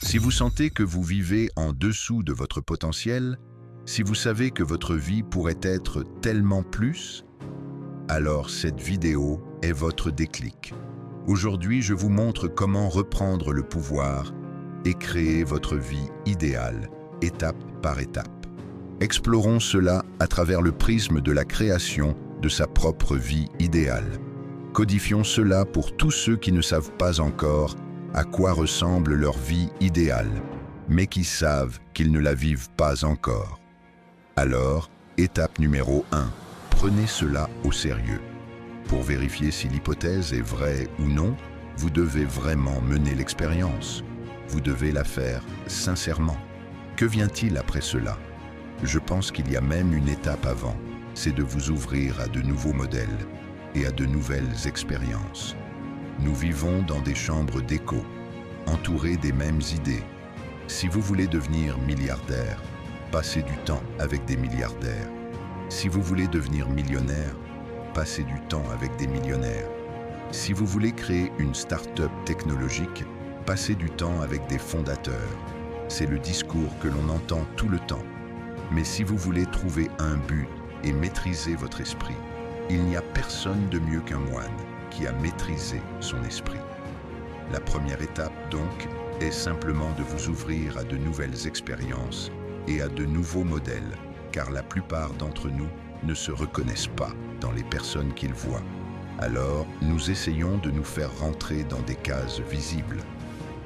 Si vous sentez que vous vivez en dessous de votre potentiel, si vous savez que votre vie pourrait être tellement plus, alors cette vidéo est votre déclic. Aujourd'hui, je vous montre comment reprendre le pouvoir et créer votre vie idéale, étape par étape. Explorons cela à travers le prisme de la création de sa propre vie idéale. Codifions cela pour tous ceux qui ne savent pas encore à quoi ressemble leur vie idéale, mais qui savent qu'ils ne la vivent pas encore. Alors, étape numéro 1, prenez cela au sérieux. Pour vérifier si l'hypothèse est vraie ou non, vous devez vraiment mener l'expérience. Vous devez la faire sincèrement. Que vient-il après cela? Je pense qu'il y a même une étape avant, c'est de vous ouvrir à de nouveaux modèles et à de nouvelles expériences. Nous vivons dans des chambres d'écho, entourés des mêmes idées. Si vous voulez devenir milliardaire, passez du temps avec des milliardaires. Si vous voulez devenir millionnaire, passez du temps avec des millionnaires. Si vous voulez créer une start-up technologique, passez du temps avec des fondateurs. C'est le discours que l'on entend tout le temps. Mais si vous voulez trouver un but et maîtriser votre esprit, il n'y a personne de mieux qu'un moine qui a maîtrisé son esprit. La première étape, donc, est simplement de vous ouvrir à de nouvelles expériences et à de nouveaux modèles, car la plupart d'entre nous ne se reconnaissent pas dans les personnes qu'ils voient. Alors, nous essayons de nous faire rentrer dans des cases visibles.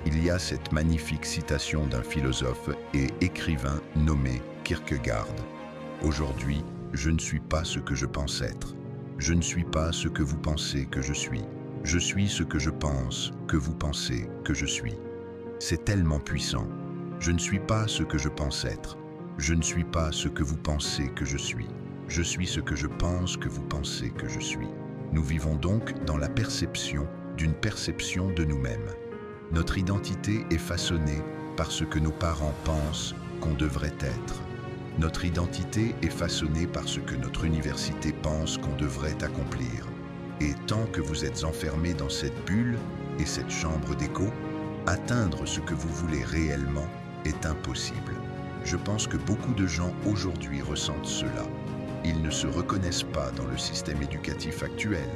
Il y a cette magnifique citation d'un philosophe et écrivain nommé Kierkegaard. Aujourd'hui, je ne suis pas ce que je pense être. Je ne suis pas ce que vous pensez que je suis. Je suis ce que je pense que vous pensez que je suis. C'est tellement puissant. Je ne suis pas ce que je pense être. Je ne suis pas ce que vous pensez que je suis. Je suis ce que je pense que vous pensez que je suis. Nous vivons donc dans la perception d'une perception de nous-mêmes. Notre identité est façonnée par ce que nos parents pensent qu'on devrait être. Notre identité est façonnée par ce que notre université pense qu'on devrait accomplir. Et tant que vous êtes enfermés dans cette bulle et cette chambre d'écho, atteindre ce que vous voulez réellement est impossible. Je pense que beaucoup de gens aujourd'hui ressentent cela. Ils ne se reconnaissent pas dans le système éducatif actuel.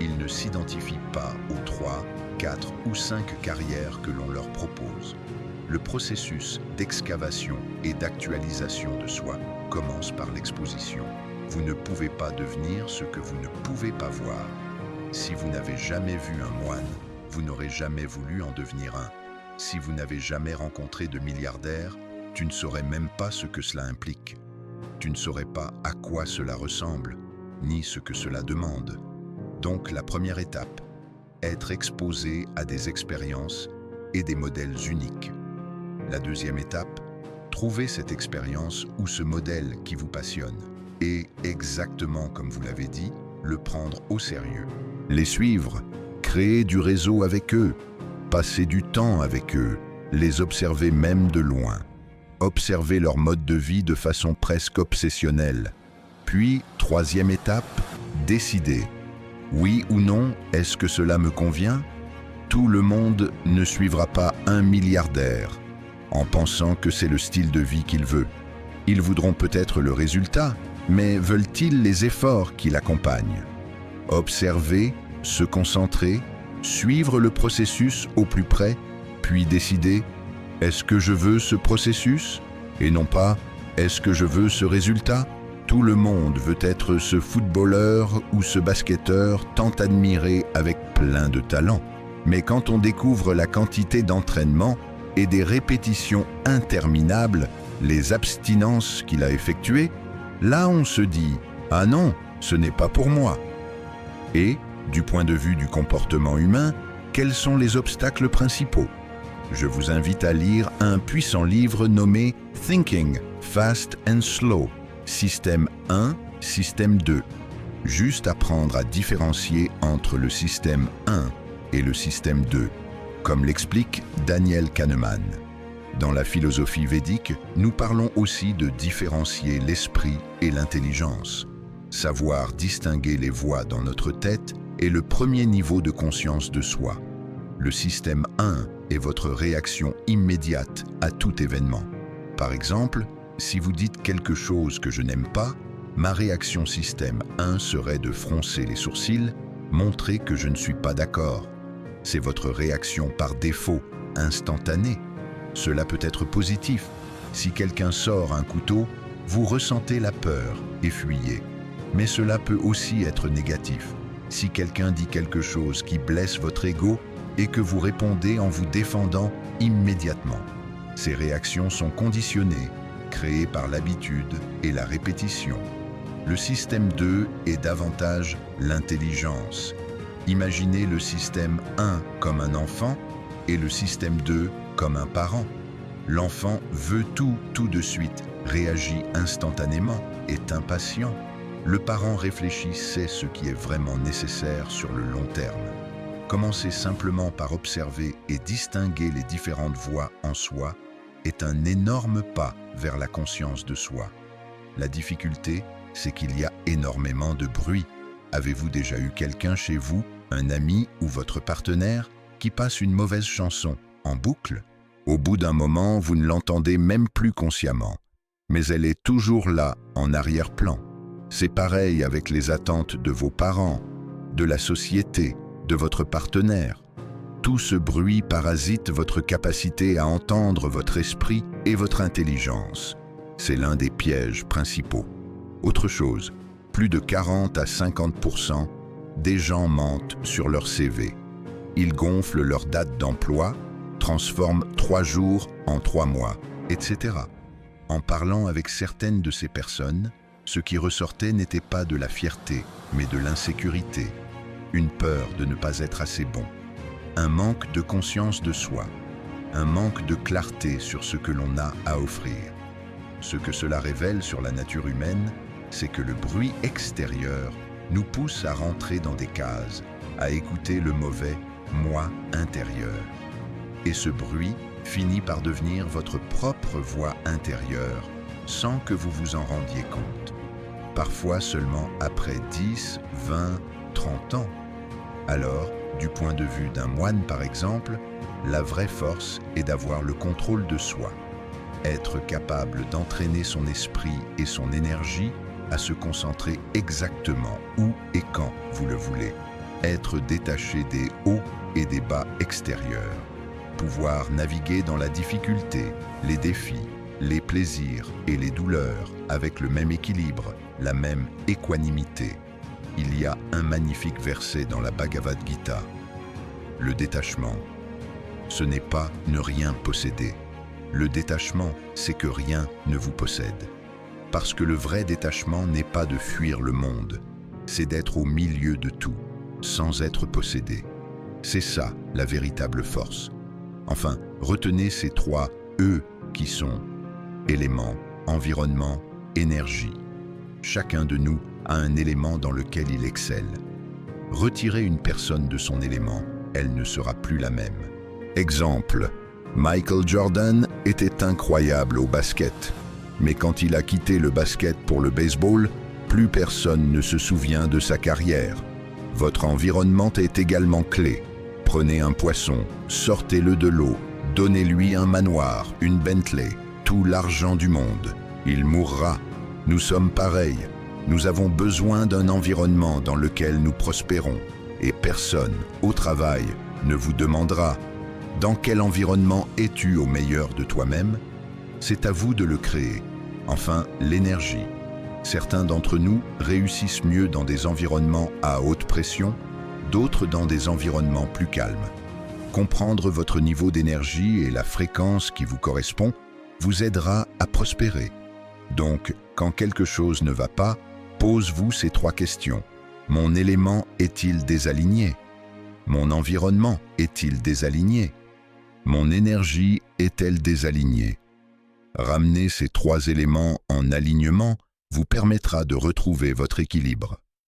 Ils ne s'identifient pas aux 3, 4 ou 5 carrières que l'on leur propose. Le processus d'excavation et d'actualisation de soi commence par l'exposition. Vous ne pouvez pas devenir ce que vous ne pouvez pas voir. Si vous n'avez jamais vu un moine, vous n'aurez jamais voulu en devenir un. Si vous n'avez jamais rencontré de milliardaire, tu ne saurais même pas ce que cela implique. Tu ne saurais pas à quoi cela ressemble, ni ce que cela demande. Donc la première étape, être exposé à des expériences et des modèles uniques. La deuxième étape, trouver cette expérience ou ce modèle qui vous passionne et, exactement comme vous l'avez dit, le prendre au sérieux. Les suivre, créer du réseau avec eux, passer du temps avec eux, les observer même de loin. Observer leur mode de vie de façon presque obsessionnelle. Puis, troisième étape, décider. Oui ou non, est-ce que cela me convient? Tout le monde ne suivra pas un milliardaire en pensant que c'est le style de vie qu'il veut. Ils voudront peut-être le résultat, mais veulent-ils les efforts qui l'accompagnent? Observer, se concentrer, suivre le processus au plus près, puis décider. Est-ce que je veux ce processus? Et non pas, est-ce que je veux ce résultat? Tout le monde veut être ce footballeur ou ce basketteur tant admiré avec plein de talent. Mais quand on découvre la quantité d'entraînement et des répétitions interminables, les abstinences qu'il a effectuées, là on se dit « Ah non, ce n'est pas pour moi ». Et, du point de vue du comportement humain, quels sont les obstacles principaux? Je vous invite à lire un puissant livre nommé « Thinking, Fast and Slow », Système 1, Système 2. Juste apprendre à différencier entre le système 1 et le système 2, comme l'explique Daniel Kahneman. Dans la philosophie védique, nous parlons aussi de différencier l'esprit et l'intelligence. Savoir distinguer les voix dans notre tête est le premier niveau de conscience de soi. Le système 1 est votre réaction immédiate à tout événement. Par exemple, si vous dites quelque chose que je n'aime pas, ma réaction système 1 serait de froncer les sourcils, montrer que je ne suis pas d'accord. C'est votre réaction par défaut, instantanée. Cela peut être positif. Si quelqu'un sort un couteau, vous ressentez la peur et fuyez. Mais cela peut aussi être négatif. Si quelqu'un dit quelque chose qui blesse votre ego et que vous répondez en vous défendant immédiatement. Ces réactions sont conditionnées, créées par l'habitude et la répétition. Le système 2 est davantage l'intelligence. Imaginez le système 1 comme un enfant et le système 2 comme un parent. L'enfant veut tout de suite, réagit instantanément, est impatient. Le parent réfléchit, sait ce qui est vraiment nécessaire sur le long terme. Commencer simplement par observer et distinguer les différentes voix en soi est un énorme pas vers la conscience de soi. La difficulté, c'est qu'il y a énormément de bruit. Avez-vous déjà eu quelqu'un chez vous, un ami ou votre partenaire, qui passe une mauvaise chanson en boucle? Au bout d'un moment, vous ne l'entendez même plus consciemment, mais elle est toujours là, en arrière-plan. C'est pareil avec les attentes de vos parents, de la société, de votre partenaire. Tout ce bruit parasite votre capacité à entendre votre esprit et votre intelligence. C'est l'un des pièges principaux. Autre chose, plus de 40 à 50% des gens mentent sur leur CV. Ils gonflent leur date d'emploi, transforment 3 jours en 3 mois, etc. En parlant avec certaines de ces personnes, ce qui ressortait n'était pas de la fierté, mais de l'insécurité, une peur de ne pas être assez bon, un manque de conscience de soi, un manque de clarté sur ce que l'on a à offrir. Ce que cela révèle sur la nature humaine, c'est que le bruit extérieur nous pousse à rentrer dans des cases, à écouter le mauvais « moi » intérieur. Et ce bruit finit par devenir votre propre voix intérieure, sans que vous vous en rendiez compte. Parfois seulement après 10, 20, 30 ans. Alors, du point de vue d'un moine par exemple, la vraie force est d'avoir le contrôle de soi. Être capable d'entraîner son esprit et son énergie à se concentrer exactement où et quand vous le voulez. Être détaché des hauts et des bas extérieurs. Pouvoir naviguer dans la difficulté, les défis, les plaisirs et les douleurs avec le même équilibre, la même équanimité. Il y a un magnifique verset dans la Bhagavad Gita. Le détachement, ce n'est pas ne rien posséder. Le détachement, c'est que rien ne vous possède. Parce que le vrai détachement n'est pas de fuir le monde, c'est d'être au milieu de tout, sans être possédé. C'est ça, la véritable force. Enfin, retenez ces 3 E qui sont éléments, environnement, énergie. Chacun de nous a un élément dans lequel il excelle. Retirez une personne de son élément, elle ne sera plus la même. Exemple, Michael Jordan était incroyable au basket, mais quand il a quitté le basket pour le baseball, plus personne ne se souvient de sa carrière. Votre environnement est également clé. Prenez un poisson, sortez-le de l'eau, donnez-lui un manoir, une Bentley, tout l'argent du monde. Il mourra. Nous sommes pareils. Nous avons besoin d'un environnement dans lequel nous prospérons. Et personne, au travail, ne vous demandera « Dans quel environnement es-tu au meilleur de toi-même » C'est à vous de le créer. Enfin, l'énergie. Certains d'entre nous réussissent mieux dans des environnements à haute pression, d'autres dans des environnements plus calmes. Comprendre votre niveau d'énergie et la fréquence qui vous correspond vous aidera à prospérer. Donc, quand quelque chose ne va pas, pose-vous ces 3 questions. Mon élément est-il désaligné? Mon environnement est-il désaligné? Mon énergie est-elle désalignée? Ramener ces 3 éléments en alignement vous permettra de retrouver votre équilibre.